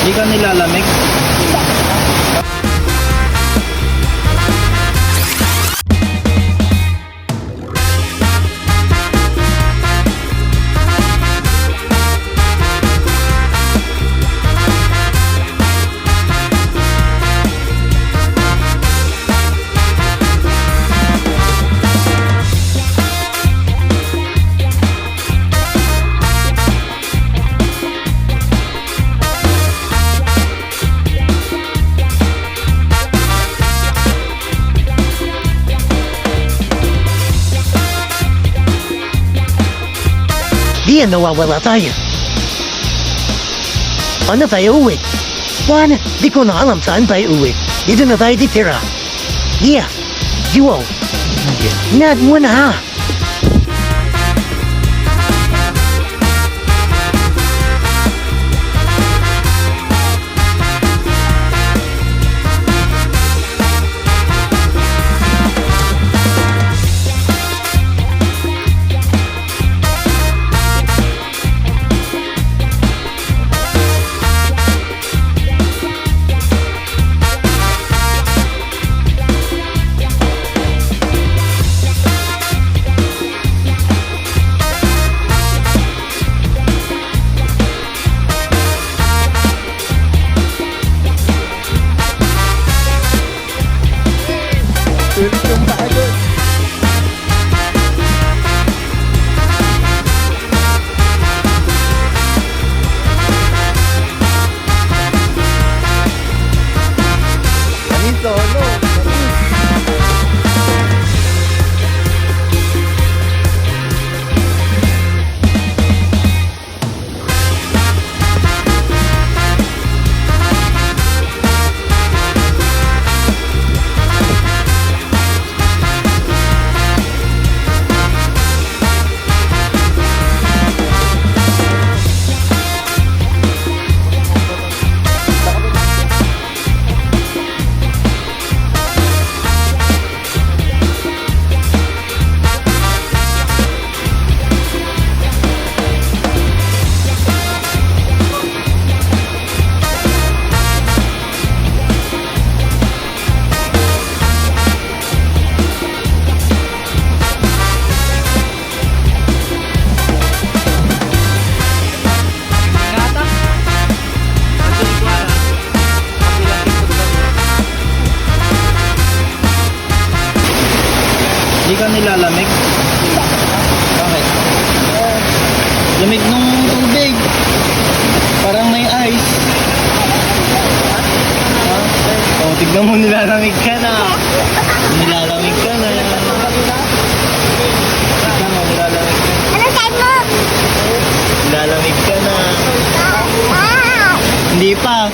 Di ka nilalamig? Di yan nawawala tayo. Paano tayo uwi? Juan, di ko na alam saan tayo uwi. Dito na tayo titira. Yeah, Jewel. Nad mo na ha. Di ka nilalamig? Bakit? Lamig nung tubig. Parang may ice. Oh, tignan mo, nilalamig ka na. Nilalamig ka na. Tignan mo, nilalamig ka na. Ano saan mo? Nilalamig ka na. Hindi pa.